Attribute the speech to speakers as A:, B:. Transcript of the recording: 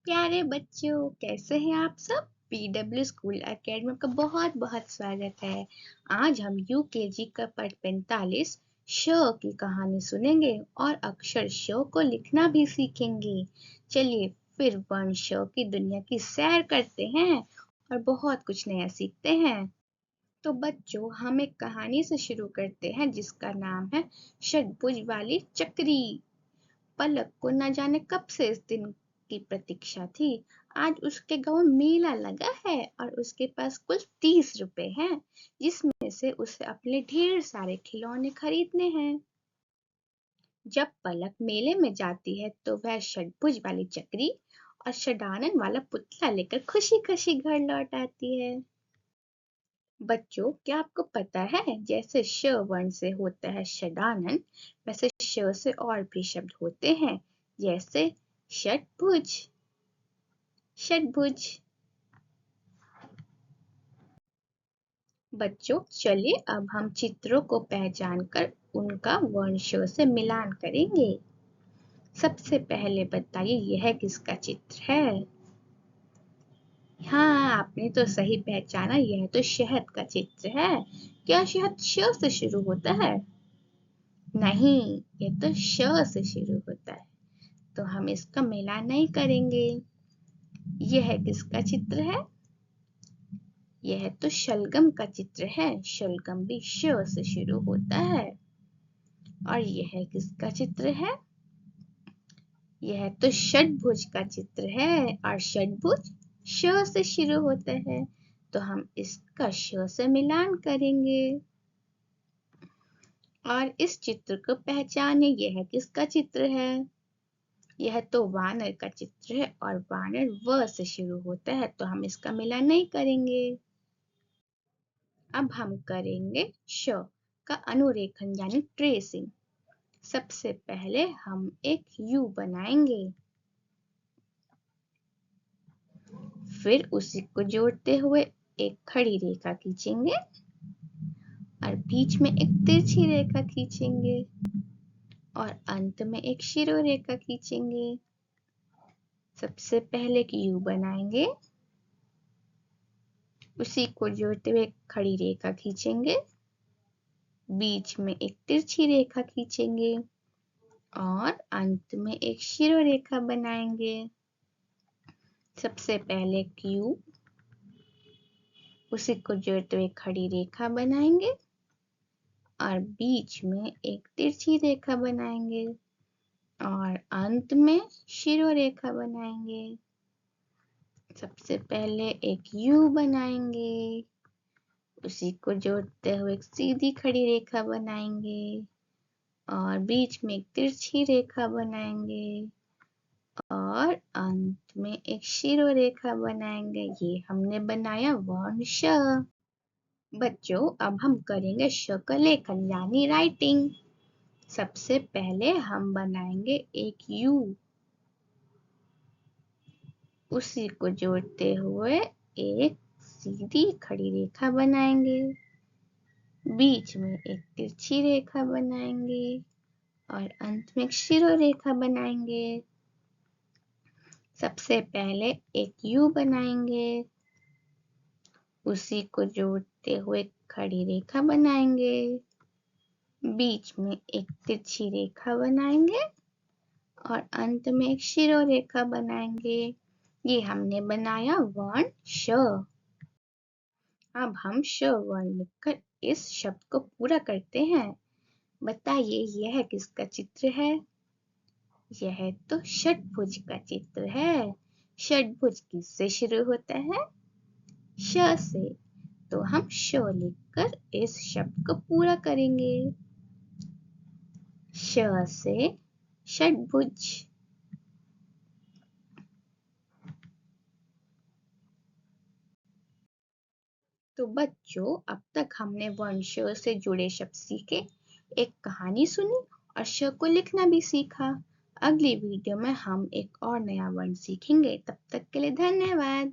A: प्यारे बच्चों, कैसे हैं आप सब। पीडब्ल्यू स्कूल एकेडमी में आपका बहुत बहुत स्वागत है। आज हम यूकेजी का पाठ 45 श की कहानी सुनेंगे और अक्षर श को लिखना भी सीखेंगे। चलिए फिर वर्ण श की दुनिया की सैर करते हैं और बहुत कुछ नया सीखते हैं। तो बच्चों, हम एक कहानी से शुरू करते हैं जिसका नाम है षट्भुज वाली चक्री। पलक को न जाने कब से इस दिन की प्रतीक्षा थी। आज उसके गांव में मेला लगा है और उसके पास कुल 30 रुपए हैं, जिसमें से उसे अपने ढेर सारे खिलौने खरीदने हैं। जब पलक मेले में जाती है तो वह षट्भुज वाली चक्री और षडानन वाला पुतला लेकर खुशी खुशी घर लौट आती है। बच्चों, क्या आपको पता है जैसे श वर्ण से होता है षडानन, वैसे श से और भी शब्द होते हैं, जैसे षट्भुज। षट्भुज। बच्चों, चलिए अब हम चित्रों को पहचान कर उनका वर्ण श से मिलान करेंगे। सबसे पहले बताइए यह किसका चित्र है। हाँ, आपने तो सही पहचाना, यह तो शहद का चित्र है। क्या शहद श से शुरू होता है? नहीं, ये तो श से शुरू होता है, तो हम इसका मिलान नहीं करेंगे। यह किसका चित्र है? यह तो शलगम का चित्र है। शलगम भी श से शुरू होता है। और यह किसका चित्र है? यह तो षट्भुज का चित्र है और षट्भुज श से शुरू होता है, तो हम इसका श से मिलान करेंगे। और इस चित्र को पहचाने, यह किसका चित्र है? यह तो वानर का चित्र है और वानर व से शुरू होता है, तो हम इसका मिलान नहीं करेंगे। अब हम करेंगे श का अनुरेखन यानी ट्रेसिंग। सबसे पहले हम एक यू बनाएंगे, फिर उसी को जोड़ते हुए एक खड़ी रेखा खींचेंगे और बीच में एक तिरछी रेखा खींचेंगे और अंत में एक शिरोरेखा खींचेंगे। सबसे पहले एक यू बनाएंगे, उसी को जोड़ते हुए एक खड़ी रेखा खींचेंगे, बीच में एक तिरछी रेखा खींचेंगे और अंत में एक शिरोरेखा बनाएंगे। सबसे पहले एक यू, उसी को जोड़ते हुए खड़ी रेखा बनाएंगे और बीच में एक तिरछी रेखा बनाएंगे और अंत में शिरोरेखा बनाएंगे। सबसे पहले एक यू बनाएंगे, उसी को जोड़ते हुए एक सीधी खड़ी रेखा बनाएंगे और बीच में एक तिरछी रेखा बनाएंगे और अंत में एक शिरोरेखा बनाएंगे। ये हमने बनाया वर्ण श। बच्चों, अब हम करेंगे श का लेखन यानी राइटिंग। सबसे पहले हम बनाएंगे एक यू, उसी को जोड़ते हुए एक सीधी खड़ी रेखा बनाएंगे, बीच में एक तिरछी रेखा बनाएंगे और अंत में एक शिरोरेखा बनाएंगे। सबसे पहले एक यू बनाएंगे, उसी को जोड़ते हुए खड़ी रेखा बनाएंगे, बीच में एक तिरछी रेखा बनाएंगे और अंत में एक शिरोरेखा बनाएंगे। ये हमने बनाया वर्ण श। अब हम श वर्ण लिखकर इस शब्द को पूरा करते हैं। बताइए यह किसका चित्र है? यह तो षट्भुज का चित्र है। षट्भुज किससे शुरू होता है? श से, तो हम श लिखकर इस शब्द को पूरा करेंगे। श से षट्भुज। तो बच्चों, अब तक हमने वर्ण श से जुड़े शब्द सीखे, एक कहानी सुनी और श को लिखना भी सीखा। अगली वीडियो में हम एक और नया वर्ण सीखेंगे। तब तक के लिए धन्यवाद।